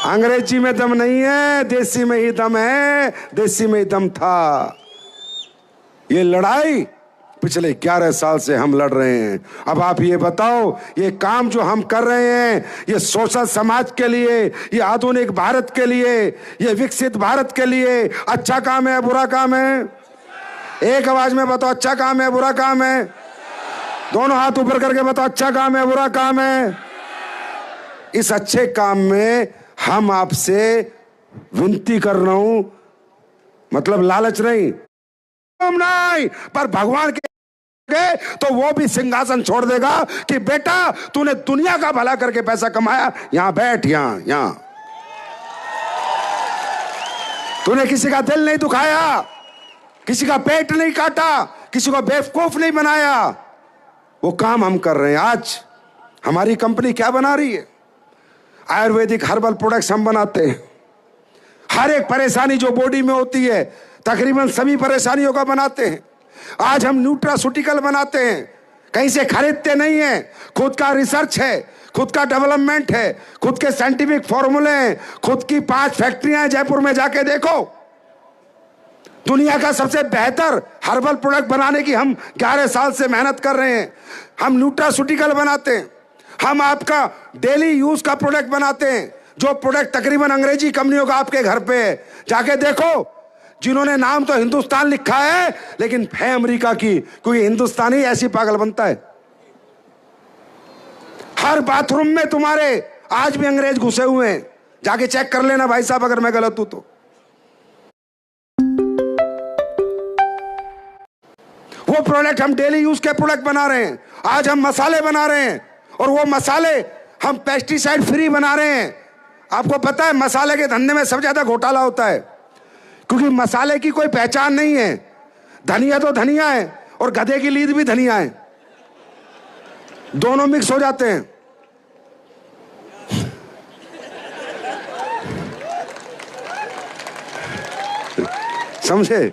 अंग्रेजी में दम नहीं है, देसी में ही दम है, देसी में ही दम था। ये लड़ाई पिछले 11 साल से हम लड़ रहे हैं। अब आप ये बताओ, ये काम जो हम कर रहे हैं, ये सोशल समाज के लिए, ये आधुनिक भारत के लिए, ये विकसित भारत के लिए अच्छा काम है, बुरा काम है? एक आवाज में बताओ, अच्छा काम है, बुरा काम है? दोनों हाथ ऊपर करके बताओ, अच्छा काम है, बुरा काम है? इस अच्छे काम में हम आपसे विनती कर रहा हूं, मतलब लालच नहीं, पर भगवान के तो वो भी सिंहासन छोड़ देगा कि बेटा तूने दुनिया का भला करके पैसा कमाया, यहां बैठ, यहां तूने किसी का दिल नहीं दुखाया, किसी का पेट नहीं काटा, किसी को बेवकूफ नहीं बनाया। वो काम हम कर रहे हैं। आज हमारी कंपनी क्या बना रही है? आयुर्वेदिक हर्बल प्रोडक्ट्स हम बनाते हैं। हर एक परेशानी जो बॉडी में होती है, तकरीबन सभी परेशानियों का बनाते हैं। आज हम न्यूट्रास्यूटिकल बनाते हैं, कहीं से खरीदते नहीं हैं। खुद का रिसर्च है, खुद का डेवलपमेंट है, खुद के साइंटिफिक फॉर्मूले हैं, खुद की 5 फैक्ट्रियां हैं। जयपुर में जाके देखो, दुनिया का सबसे बेहतर हर्बल प्रोडक्ट बनाने की हम 11 साल से मेहनत कर रहे हैं। हम न्यूट्रास्यूटिकल बनाते हैं, हम आपका डेली यूज का प्रोडक्ट बनाते हैं, जो प्रोडक्ट तकरीबन अंग्रेजी कंपनियों का आपके घर पे है। जाके देखो, जिन्होंने नाम तो हिंदुस्तान लिखा है लेकिन है अमेरिका की, क्योंकि हिंदुस्तानी ऐसी पागल बनता है। हर बाथरूम में तुम्हारे आज भी अंग्रेज घुसे हुए हैं, जाके चेक कर लेना भाई साहब, अगर मैं गलत हूं तो। वो प्रोडक्ट हम डेली यूज के प्रोडक्ट बना रहे हैं। आज हम मसाले बना रहे हैं, और वो मसाले हम पेस्टिसाइड फ्री बना रहे हैं। आपको पता है मसाले के धंधे में सबसे ज्यादा घोटाला होता है, क्योंकि मसाले की कोई पहचान नहीं है। धनिया तो धनिया है और गधे की लीद भी धनिया है, दोनों मिक्स हो जाते हैं। समझे?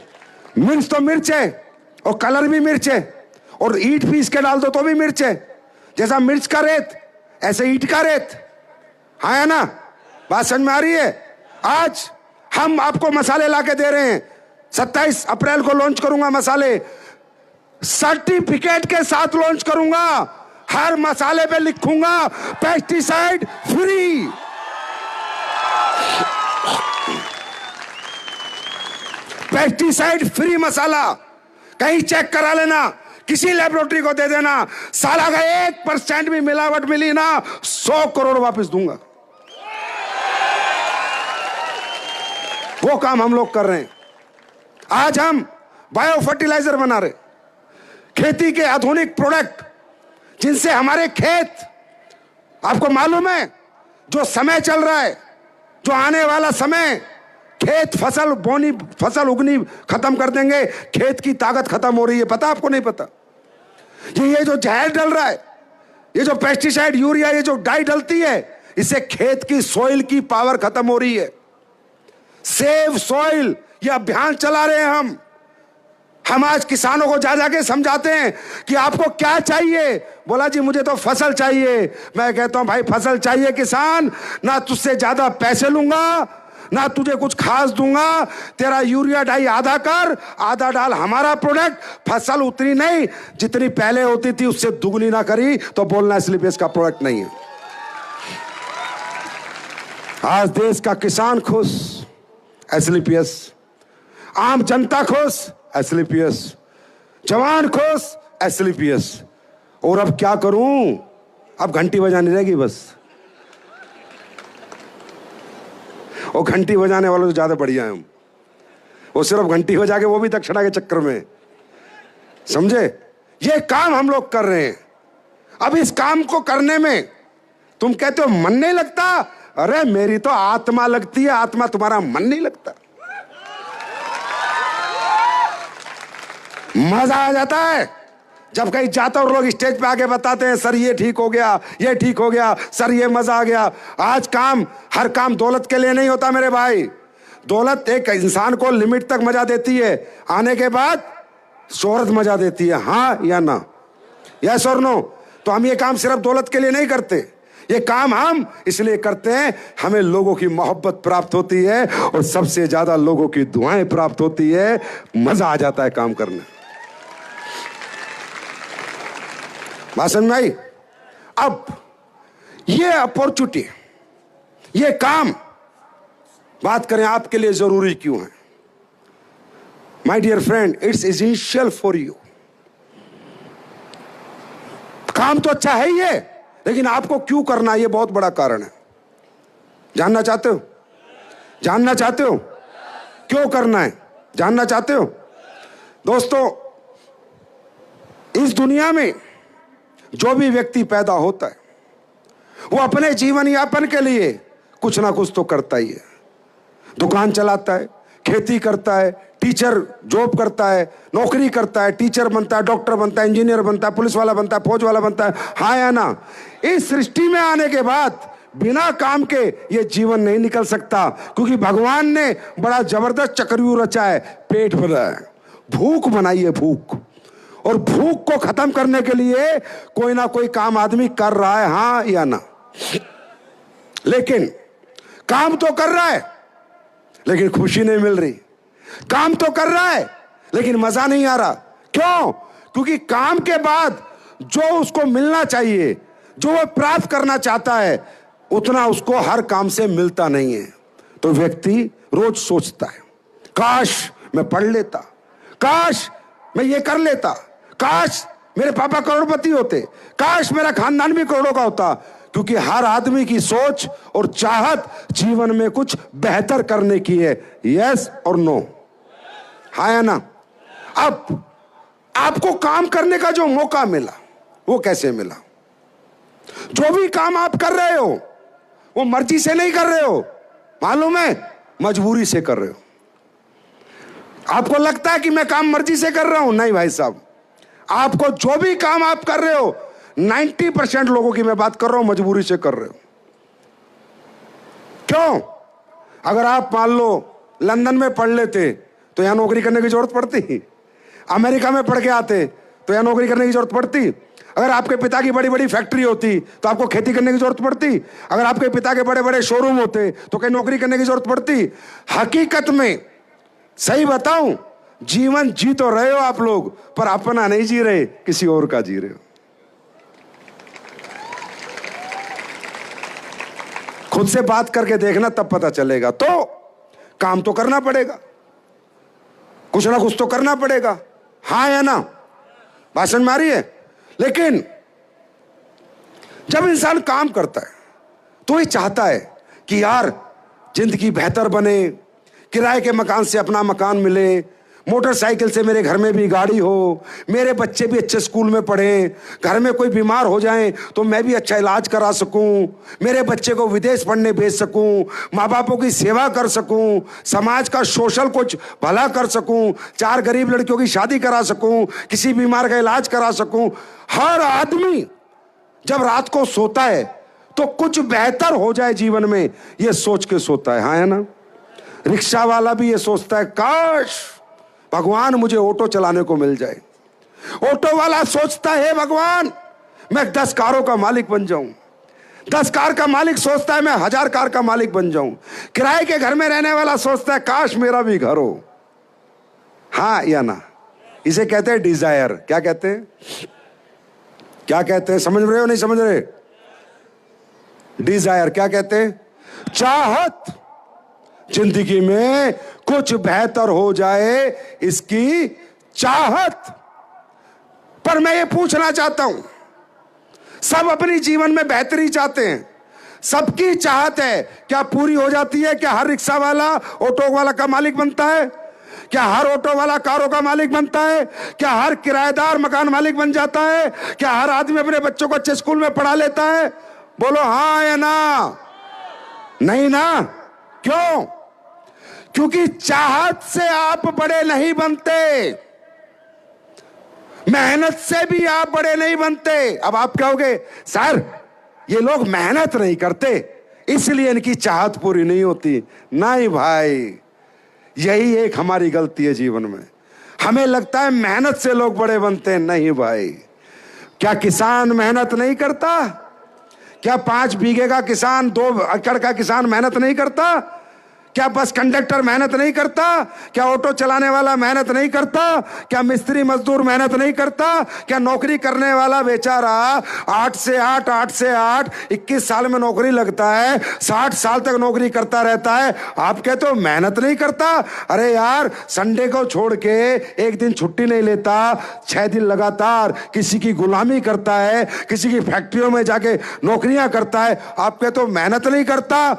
मिर्च तो मिर्च है, और कलर भी मिर्च है, और ईंट पीस के डाल दो तो भी मिर्च है। जैसा मिर्च का रेत ऐसे ईंट का रेत, हाँ है ना? बात समझ में आ रही है? आज हम आपको मसाले लाके दे रहे हैं। 27 अप्रैल को लॉन्च करूंगा मसाले, सर्टिफिकेट के साथ लॉन्च करूंगा। हर मसाले पे लिखूंगा पेस्टिसाइड फ्री। पेस्टिसाइड फ्री मसाला कहीं चेक करा लेना, किसी लेबोरेटरी को दे देना, साला का 1% भी मिलावट मिली ना, 100 करोड़ वापस दूंगा। वो काम हम लोग कर रहे हैं। आज हम बायो फर्टिलाइजर बना रहे, खेती के आधुनिक प्रोडक्ट, जिनसे हमारे खेत, आपको मालूम है जो समय चल रहा है, जो आने वाला समय, खेत फसल बोनी, फसल उगनी खत्म कर देंगे, खेत की ताकत खत्म हो रही है। पता आपको? नहीं पता? ये जो जहर डल रहा है, ये जो पेस्टिसाइड, यूरिया, ये जो डाई डलती है, इससे खेत की सॉइल की पावर खत्म हो रही है। सेव सॉइल ये अभियान चला रहे हैं हम आज किसानों को जा जाके समझाते हैं कि आपको क्या चाहिए। बोला जी मुझे तो फसल चाहिए। मैं कहता हूं भाई फसल चाहिए किसान, ना तुझसे ज्यादा पैसे लूंगा, ना तुझे कुछ खास दूंगा। तेरा यूरिया डाई आधा कर, आधा डाल हमारा प्रोडक्ट। फसल उतनी नहीं जितनी पहले होती थी, उससे दुगनी ना करी तो बोलना एसलीपीएस का प्रोडक्ट नहीं है। आज देश का किसान खुश, एसलीपीएस। आम जनता खुश, एसलीपीएस। जवान खुश, एसलीपीएस। और अब क्या करूं? अब घंटी बजानी रहेगी बस। वो घंटी बजाने वालों से ज्यादा बढ़िया है हम। वो सिर्फ घंटी बजा के, वो भी दक्षिणा के चक्कर में, समझे? ये काम हम लोग कर रहे हैं। अब इस काम को करने में तुम कहते हो मन नहीं लगता। अरे मेरी तो आत्मा लगती है, आत्मा, तुम्हारा मन नहीं लगता। मजा आ जाता है जब कहीं जाता और लोग स्टेज पे आके बताते हैं सर ये ठीक हो गया, ये ठीक हो गया, सर ये मजा आ गया। आज काम, हर काम दौलत के लिए नहीं होता मेरे भाई। दौलत एक इंसान को लिमिट तक मजा देती है, आने के बाद शोहरत मजा देती है। हाँ या ना? यस और नो? तो हम ये काम सिर्फ दौलत के लिए नहीं करते, ये काम हम इसलिए करते हैं, हमें लोगों की मोहब्बत प्राप्त होती है और सबसे ज्यादा लोगों की दुआएं प्राप्त होती है। मजा आ जाता है काम करने। बात समझ में आई? अब ये अपॉर्चुनिटी, ये काम, बात करें आपके लिए जरूरी क्यों है? My dear friend, it's essential for you. काम तो अच्छा है ही है, लेकिन आपको क्यों करना है, ये बहुत बड़ा कारण है। जानना चाहते हो? जानना चाहते हो क्यों करना है? जानना चाहते हो? दोस्तों, इस दुनिया में जो भी व्यक्ति पैदा होता है वो अपने जीवन यापन के लिए कुछ ना कुछ तो करता ही है। दुकान चलाता है, खेती करता है, टीचर जॉब करता है, नौकरी करता है, टीचर बनता है, डॉक्टर बनता है, इंजीनियर बनता है, पुलिस वाला बनता है, फौज वाला बनता है। हाँ या ना? इस सृष्टि में आने के बाद बिना काम के ये जीवन नहीं निकल सकता, क्योंकि भगवान ने बड़ा जबरदस्त चक्रव्यूह रचा है। पेट भरा है, भूख बनाई है, भूख, और भूख को खत्म करने के लिए कोई ना कोई काम आदमी कर रहा है। हाँ या ना? लेकिन काम तो कर रहा है, लेकिन खुशी नहीं मिल रही। काम तो कर रहा है, लेकिन मजा नहीं आ रहा। क्यों? क्योंकि काम के बाद जो उसको मिलना चाहिए, जो वो प्राप्त करना चाहता है, उतना उसको हर काम से मिलता नहीं है। तो व्यक्ति रोज सोचता है, काश मैं पढ़ लेता, काश मैं ये कर लेता, काश मेरे पापा करोड़पति होते, काश मेरा खानदान भी करोड़ों का होता। क्योंकि हर आदमी की सोच और चाहत जीवन में कुछ बेहतर करने की है। यस और नो? हाँ या ना? अब आपको काम करने का जो मौका मिला वो कैसे मिला? जो भी काम आप कर रहे हो वो मर्जी से नहीं कर रहे हो, मालूम है, मजबूरी से कर रहे हो। आपको लगता है कि मैं काम मर्जी से कर रहा हूं, नहीं भाई साहब, आपको जो भी काम आप कर रहे हो 90% लोगों की मैं बात कर रहा हूं मजबूरी से कर रहे हो। क्यों? अगर आप मान लो लंदन में पढ़ लेते तो यहां नौकरी करने की जरूरत पड़ती, अमेरिका में पढ़ के आते तो यहां नौकरी करने की जरूरत पड़ती, अगर आपके पिता की बड़ी बड़ी फैक्ट्री होती तो आपको खेती करने की जरूरत पड़ती, अगर आपके पिता के बड़े बड़े शोरूम होते तो कहीं नौकरी करने की जरूरत पड़ती। हकीकत में सही बताऊं, जीवन जी तो रहे हो आप लोग, पर अपना नहीं जी रहे, किसी और का जी रहे हो। खुद से बात करके देखना, तब पता चलेगा। तो काम तो करना पड़ेगा, कुछ ना कुछ तो करना पड़ेगा। हाँ या ना? भाषण मारी है। लेकिन जब इंसान काम करता है तो ये चाहता है कि यार जिंदगी बेहतर बने, किराए के मकान से अपना मकान मिले, मोटरसाइकिल से मेरे घर में भी गाड़ी हो, मेरे बच्चे भी अच्छे स्कूल में पढ़ें, घर में कोई बीमार हो जाए तो मैं भी अच्छा इलाज करा सकूं, मेरे बच्चे को विदेश पढ़ने भेज सकूं, माँ बापों की सेवा कर सकूं, समाज का सोशल कुछ भला कर सकूं, 4 गरीब लड़कियों की शादी करा सकूं, किसी बीमार का इलाज करा सकूं। हर आदमी जब रात को सोता है तो कुछ बेहतर हो जाए जीवन में, यह सोच के सोता है। हाँ है ना? रिक्शा वाला भी ये सोचता है, काश भगवान मुझे ऑटो चलाने को मिल जाए। ऑटो वाला सोचता है, भगवान मैं 10 कारों का मालिक बन जाऊं। 10 कार का मालिक सोचता है मैं 1000 कार का मालिक बन जाऊं। किराए के घर में रहने वाला सोचता है काश मेरा भी घर हो। हाँ या ना? इसे कहते हैं डिजायर। क्या कहते हैं? क्या कहते हैं? समझ रहे हो नहीं समझ रहे? डिजायर क्या कहते हैं? चाहत, जिंदगी में कुछ बेहतर हो जाए इसकी चाहत। पर मैं ये पूछना चाहता हूं, सब अपनी जीवन में बेहतरी चाहते हैं, सबकी चाहत है, क्या पूरी हो जाती है? क्या हर रिक्शा वाला ऑटो वाला का मालिक बनता है? क्या हर ऑटो वाला कारों का मालिक बनता है? क्या हर किराएदार मकान मालिक बन जाता है? क्या हर आदमी अपने बच्चों को अच्छे स्कूल में पढ़ा लेता है? बोलो हाँ या ना? नहीं ना? क्यों? क्योंकि चाहत से आप बड़े नहीं बनते, मेहनत से भी आप बड़े नहीं बनते। अब आप कहोगे सर ये लोग मेहनत नहीं करते इसलिए इनकी चाहत पूरी नहीं होती। नहीं भाई, यही एक हमारी गलती है जीवन में। हमें लगता है मेहनत से लोग बड़े बनते हैं। नहीं भाई, क्या किसान मेहनत नहीं करता? क्या 5 बीघे का किसान, 2 एकड़ का किसान मेहनत नहीं करता? क्या बस कंडक्टर मेहनत नहीं करता? क्या ऑटो चलाने वाला मेहनत नहीं करता? क्या मिस्त्री मजदूर मेहनत नहीं करता? क्या नौकरी करने वाला बेचारा 8 से 8, 8 से 8, 21 साल में नौकरी लगता है, 60 साल तक नौकरी करता रहता है, आप कहते हो मेहनत नहीं करता? अरे यार, संडे को छोड़ के एक दिन छुट्टी नहीं लेता, 6 दिन लगातार किसी की गुलामी करता है, किसी की फैक्ट्रियों में जाके नौकरियां करता है, आप कहते हो मेहनत नहीं करता?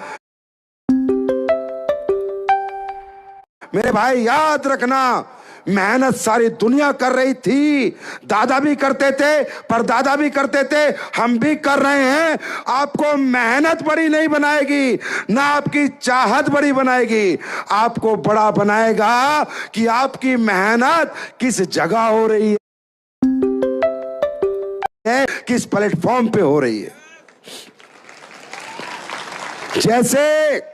मेरे भाई याद रखना, मेहनत सारी दुनिया कर रही थी, दादा भी करते थे, परदादा भी करते थे, हम भी कर रहे हैं। आपको मेहनत बड़ी नहीं बनाएगी, ना आपकी चाहत बड़ी बनाएगी। आपको बड़ा बनाएगा कि आपकी मेहनत किस जगह हो रही है, किस प्लेटफॉर्म पे हो रही है। जैसे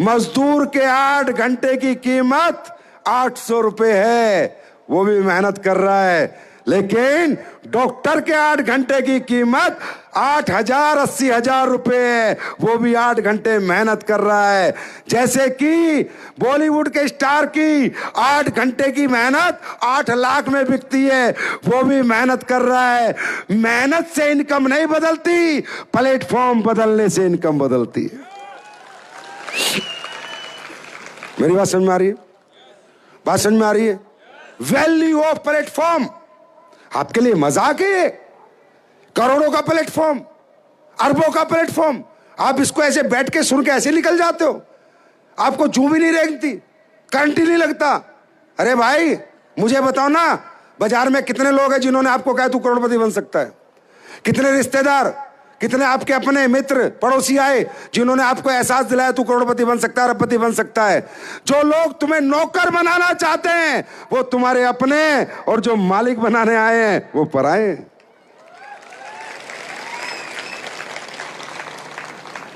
मजदूर के 8 घंटे की कीमत 800 रुपए है, वो भी मेहनत कर रहा है, लेकिन डॉक्टर के 8 घंटे की कीमत 8,000 80,000 रुपए है, वो भी 8 घंटे मेहनत कर रहा है। जैसे कि बॉलीवुड के स्टार की 8 घंटे की मेहनत 8 लाख में बिकती है, वो भी मेहनत कर रहा है। मेहनत से इनकम नहीं बदलती, प्लेटफॉर्म बदलने से इनकम बदलती है। मेरी बात समझ में आ रही है? बात समझ में आ रही है? वैल्यू ऑफ प्लेटफॉर्म आपके लिए मजाक है? करोड़ों का प्लेटफॉर्म, अरबों का प्लेटफॉर्म, आप इसको ऐसे बैठ के सुन के ऐसे निकल जाते हो, आपको जू भी नहीं रेंगती, करंट ही नहीं लगता। अरे भाई मुझे बताओ ना, बाजार में कितने लोग हैं जिन्होंने आपको कहा तू करोड़पति बन सकता है? कितने रिश्तेदार, कितने आपके अपने मित्र पड़ोसी आए जिन्होंने आपको एहसास दिलाया तू करोड़पति बन सकता है, अरबपति बन सकता है? जो लोग तुम्हें नौकर बनाना चाहते हैं वो तुम्हारे अपने, और जो मालिक बनाने आए हैं वो पराए हैं।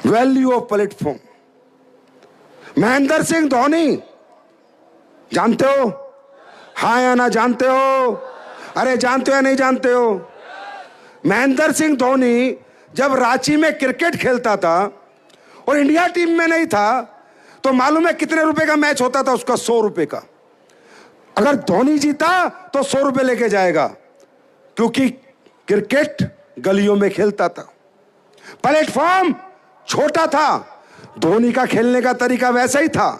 Value of platform. Mahendra Singh Dhoni जानते हो? हाँ या ना जानते हो? अरे जानते हो या नहीं जानते हो? महेंद्र सिंह धोनी जब रांची में क्रिकेट खेलता था और इंडिया टीम में नहीं था, तो मालूम है कितने रुपए का मैच होता था उसका? 100 रुपए का। अगर धोनी जीता तो 100 रुपए लेके जाएगा, क्योंकि क्रिकेट गलियों में खेलता था, प्लेटफॉर्म छोटा था। धोनी का खेलने का तरीका वैसा ही था,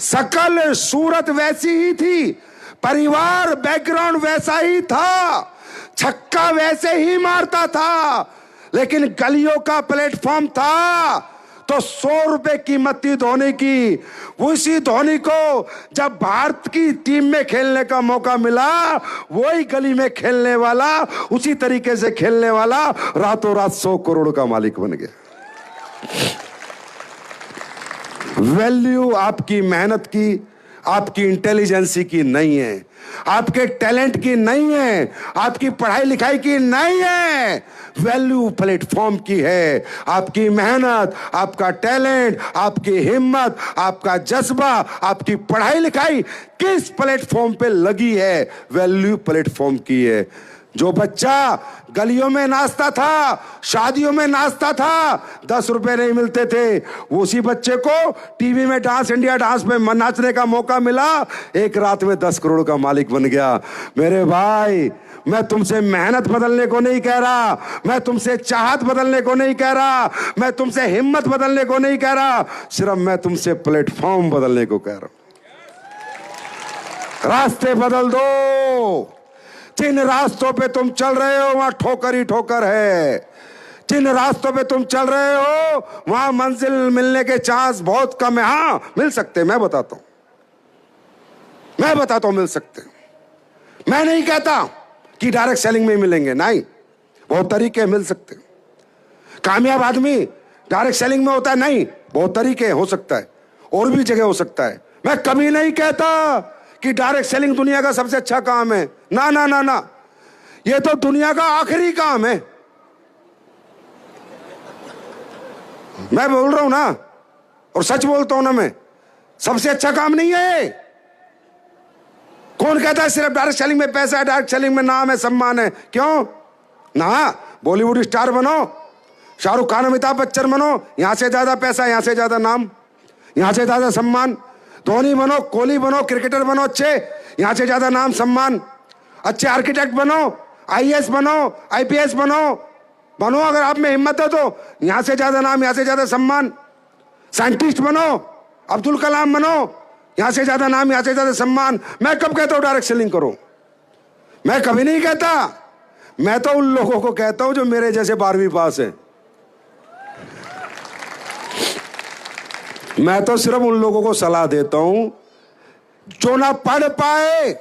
शकल सूरत वैसी ही थी, परिवार बैकग्राउंड वैसा ही था, छक्का वैसे ही मारता था, लेकिन गलियों का प्लेटफॉर्म था। तो 100 रुपए कीमत थी धोनी की। उसी धोनी को जब भारत की टीम में खेलने का मौका मिला, वही गली में खेलने वाला, उसी तरीके से खेलने वाला रातों रात 100 करोड़ का मालिक बन गया। वैल्यू आपकी मेहनत की, आपकी इंटेलिजेंसी की नहीं है, आपके टैलेंट की नहीं है, आपकी पढ़ाई लिखाई की नहीं है। वैल्यू प्लेटफॉर्म की है। आपकी मेहनत, आपका टैलेंट, आपकी हिम्मत, आपका जज्बा, आपकी पढ़ाई लिखाई किस प्लेटफॉर्म पे लगी है, वैल्यू प्लेटफॉर्म की है। जो बच्चा गलियों में नाचता था, शादियों में नाचता था, 10 रुपए नहीं मिलते थे, उसी बच्चे को टीवी में डांस इंडिया डांस में नाचने का मौका मिला, एक रात में 10 करोड़ का मालिक बन गया। मेरे भाई, मैं तुमसे मेहनत बदलने को नहीं कह रहा, मैं तुमसे चाहत बदलने को नहीं कह रहा, मैं तुमसे हिम्मत बदलने को नहीं कह रहा, सिर्फ मैं तुमसे प्लेटफॉर्म बदलने को कह रहा हूं। रास्ते बदल दो। जिन रास्तों पे तुम चल रहे हो वहां ठोकर ही ठोकर है। जिन रास्तों पे तुम चल रहे हो वहां मंजिल मिलने के चांस बहुत कम है। हाँ, मिल सकते, मैं बताता हूं, मिल सकते। मैं नहीं कहता कि डायरेक्ट सेलिंग में मिलेंगे, नहीं, बहुत तरीके मिल सकते। कामयाब आदमी डायरेक्ट सेलिंग में होता है, नहीं, बहुत तरीके हो सकता है, और भी जगह हो सकता है। मैं कभी नहीं कहता कि डायरेक्ट सेलिंग दुनिया का सबसे अच्छा काम है, ना ना ना ना, ये तो दुनिया का आखिरी काम है। मैं बोल रहा हूं ना, और सच बोलता हूं ना, मैं सबसे अच्छा काम नहीं है। कौन कहता है सिर्फ डायरेक्ट सेलिंग में पैसा है, डायरेक्ट सेलिंग में नाम है, सम्मान है? क्यों ना? बॉलीवुड स्टार बनो, शाहरुख खान अमिताभ बच्चन बनो, यहां से ज्यादा पैसा, यहां से ज्यादा नाम, यहां से ज्यादा सम्मान। धोनी बनो, कोहली बनो, क्रिकेटर बनो अच्छे, यहां से ज्यादा नाम सम्मान। अच्छे आर्किटेक्ट बनो, आईएएस बनो, आईपीएस बनो अगर आप में हिम्मत है तो, यहां से ज्यादा नाम, यहां से ज्यादा सम्मान। साइंटिस्ट बनो, अब्दुल कलाम बनो, यहां से ज्यादा नाम, यहां से ज्यादा सम्मान। मैं कब कहता हूं डायरेक्ट सेलिंग करो? मैं कभी नहीं कहता। मैं तो उन लोगों को कहता हूं जो मेरे जैसे 12वीं पास है। मैं तो सिर्फ उन लोगों को सलाह देता हूं जो ना पढ़ पाए,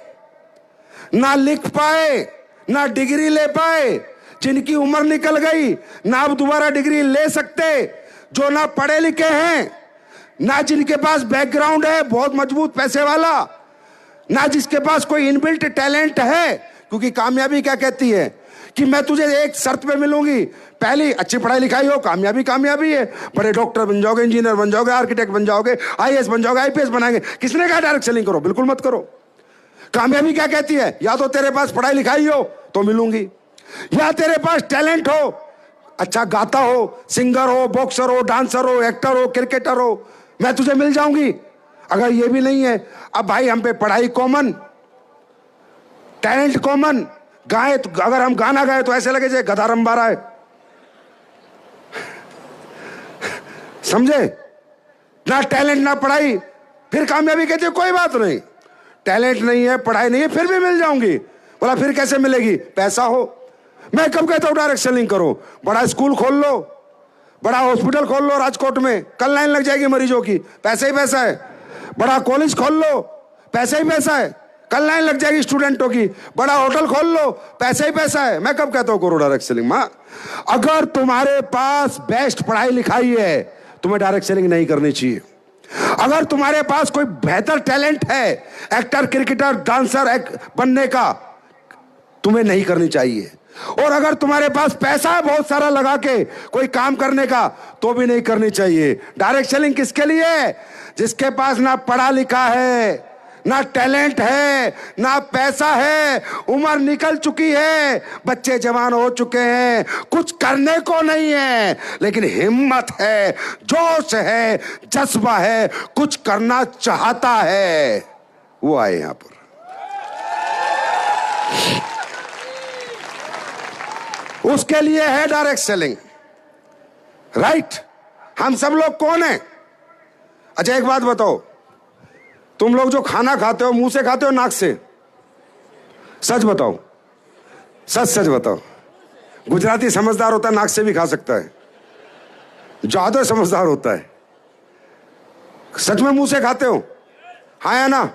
ना लिख पाए, ना डिग्री ले पाए, जिनकी उम्र निकल गई, ना अब दोबारा डिग्री ले सकते, जो ना पढ़े लिखे हैं, ना जिनके पास बैकग्राउंड है बहुत मजबूत पैसे वाला, ना जिसके पास कोई इनबिल्ट टैलेंट है। क्योंकि कामयाबी क्या कहती है कि मैं तुझे एक शर्त पे मिलूंगी, पहली अच्छी पढ़ाई लिखाई हो, कामयाबी कामयाबी है, बड़े डॉक्टर बन जाओगे, इंजीनियर बन जाओगे, आर्किटेक्ट बन जाओगे, आईएएस बन जाओगे, आईपीएस बनाएंगे। किसने कहा डायरेक्ट सेलिंग करो? बिल्कुल मत करो। कामयाबी क्या कहती है? या तो तेरे पास पढ़ाई लिखाई हो तो मिलूंगी, या तेरे पास टैलेंट हो, अच्छा गाता हो, सिंगर हो, बॉक्सर हो, डांसर हो, एक्टर हो, क्रिकेटर हो, मैं तुझे मिल जाऊंगी। अगर ये भी नहीं है, अब भाई हम पे पढ़ाई कॉमन, टैलेंट कॉमन, गाए तो अगर हम गाना गाए तो ऐसे लगे जैसे गधा रंबा रहा है, समझे? ना टैलेंट ना पढ़ाई, फिर कामयाबी कहते कोई बात नहीं, टैलेंट नहीं है, पढ़ाई नहीं है, फिर भी मिल जाऊंगी। बोला फिर कैसे मिलेगी? पैसा हो। मैं कब कहता हूं डायरेक्ट सेलिंग करो? बड़ा स्कूल खोल लो, बड़ा हॉस्पिटल खोल लो राजकोट में, कल लाइन लग जाएगी मरीजों की, पैसा ही पैसा है। बड़ा कॉलेज खोल लो, पैसा ही पैसा है, कल लाइन लग जाएगी स्टूडेंटों की। बड़ा होटल खोल लो, पैसा ही पैसा है। मैं कब कहता हूं करो डायरेक्ट सेलिंग? मां, अगर तुम्हारे पास बेस्ट पढ़ाई लिखाई है तुम्हें डायरेक्ट सेलिंग नहीं करनी चाहिए। अगर तुम्हारे पास कोई बेहतर टैलेंट है, एक्टर, क्रिकेटर, डांसर बनने का, तुम्हें नहीं करनी चाहिए। और अगर तुम्हारे पास पैसा है बहुत सारा लगा के कोई काम करने का, तो भी नहीं करनी चाहिए। डायरेक्ट सेलिंग किसके लिए है? जिसके पास ना पढ़ा लिखा है, ना टैलेंट है, ना पैसा है, उम्र निकल चुकी है, बच्चे जवान हो चुके हैं, कुछ करने को नहीं है, लेकिन हिम्मत है, जोश है, जज्बा है, कुछ करना चाहता है, वो आए यहां पर। उसके लिए है डायरेक्ट सेलिंग, राइट? हम सब लोग कौन है? अच्छा एक बात बताओ, तुम लोग जो खाना खाते हो मुंह से खाते हो नाक से? सच बताओ, सच बताओ। गुजराती समझदार होता है, नाक से भी खा सकता है, ज्यादा समझदार होता है। सच में मुंह से खाते हो? हाँ या ना?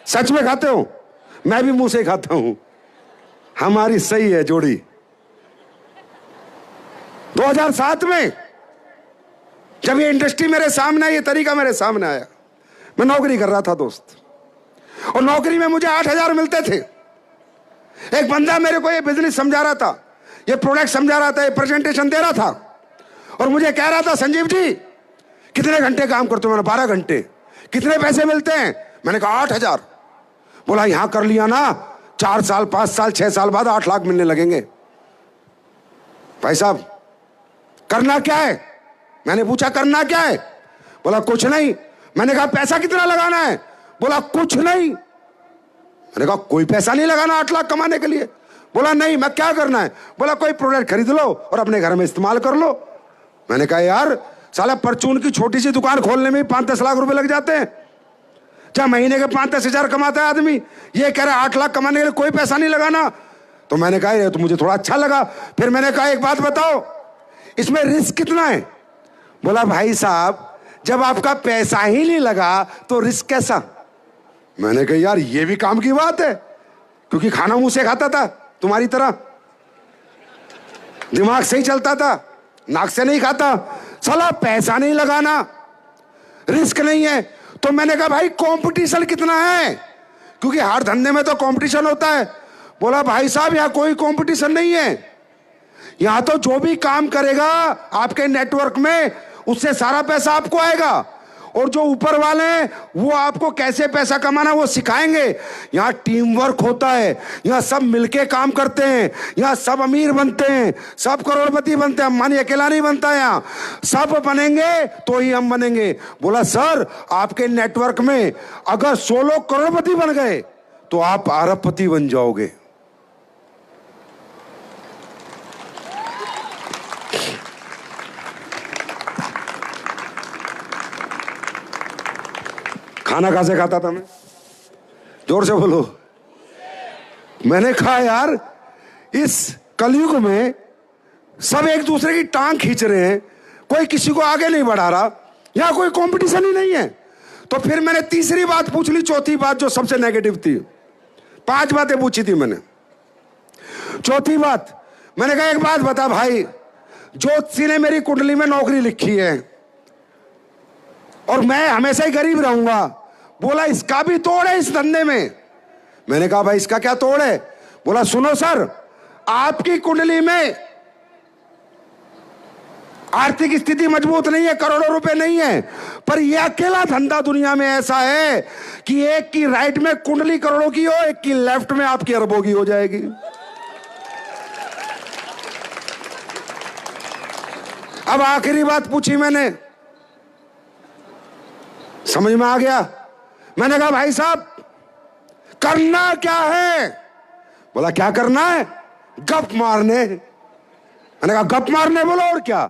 सच में खाते हो? मैं भी मुंह से खाता हूं। हमारी सही है जोड़ी। 2007 में जब ये इंडस्ट्री मेरे सामने, ये तरीका मेरे सामने आया, मैं नौकरी कर रहा था दोस्त, और नौकरी में मुझे 8,000 मिलते थे। एक बंदा मेरे को ये बिजनेस समझा रहा था, ये प्रोडक्ट समझा रहा था, ये प्रेजेंटेशन दे रहा था, और मुझे कह रहा था संजीव जी कितने घंटे काम करते हो? मैंने 12 घंटे। कितने पैसे मिलते हैं? मैंने कहा 8,000। बोला यहां कर लिया ना, 4 साल 5 साल 6 साल बाद 8 लाख मिलने लगेंगे। भाई साहब करना क्या है? मैंने पूछा करना क्या है? बोला कुछ नहीं। मैंने कहा पैसा कितना लगाना है? बोला कुछ नहीं। मैंने कहा कोई पैसा नहीं लगाना 8 लाख कमाने के लिए? बोला नहीं। मैं क्या करना है? बोला कोई प्रोडक्ट खरीद लो और अपने घर में इस्तेमाल कर लो। मैंने कहा यार साला परचून की छोटी सी दुकान खोलने में 5-10 लाख रुपए लग जाते हैं, क्या महीने के 5-10 हजार कमाता है आदमी, ये कह रहा है 8 लाख कमाने के लिए कोई पैसा नहीं लगाना। तो मैंने कहा ये तो मुझे थोड़ा अच्छा लगा। फिर मैंने कहा एक बात बताओ, इसमें रिस्क कितना है? बोला भाई साहब जब आपका पैसा ही नहीं लगा तो रिस्क कैसा? मैंने कहा यार ये भी काम की बात है, क्योंकि खाना मुंह से खाता था तुम्हारी तरह, दिमाग से ही चलता था, नाक से नहीं खाता। साला पैसा नहीं लगाना, रिस्क नहीं है। तो मैंने कहा भाई कंपटीशन कितना है, क्योंकि हर धंधे में तो कंपटीशन होता है। बोला भाई साहब यहां कोई कंपटीशन नहीं है, यहां तो जो भी काम करेगा आपके नेटवर्क में उससे सारा पैसा आपको आएगा, और जो ऊपर वाले हैं वो आपको कैसे पैसा कमाना वो सिखाएंगे। यहाँ टीम वर्क होता है, यहाँ सब मिलके काम करते हैं, यहाँ सब अमीर बनते हैं, सब करोड़पति बनते हैं। अंबानी अकेला नहीं बनता, यहाँ सब बनेंगे तो ही हम बनेंगे। बोला सर आपके नेटवर्क में अगर 100 लोग करोड़पति बन गए तो आप अरबपति बन जाओगे। खाना कहां से खाता था मैं? जोर से बोलो। मैंने कहा यार इस कलयुग में सब एक दूसरे की टांग खींच रहे हैं, कोई किसी को आगे नहीं बढ़ा रहा, यहां कोई कंपटीशन ही नहीं है। तो फिर मैंने तीसरी बात पूछ ली, चौथी बात जो सबसे नेगेटिव थी। 5 बातें पूछी थी मैंने। चौथी बात मैंने कहा एक बात बता भाई, ज्योतिषी ने मेरी कुंडली में नौकरी लिखी है और मैं हमेशा ही गरीब रहूंगा। बोला इसका भी तोड़ है इस धंधे में। मैंने कहा भाई इसका क्या तोड़ है? बोला सुनो सर, आपकी कुंडली में आर्थिक स्थिति मजबूत नहीं है, करोड़ों रुपए नहीं है, पर यह अकेला धंधा दुनिया में ऐसा है कि एक की राइट में कुंडली करोड़ों की हो, एक की लेफ्ट में आपकी अरबों की हो जाएगी। अब आखिरी बात पूछी मैंने, समझ में आ गया। मैंने कहा भाई साहब करना क्या है? बोला क्या करना है? गप मारने। मैंने कहा गप मारने? बोलो और क्या?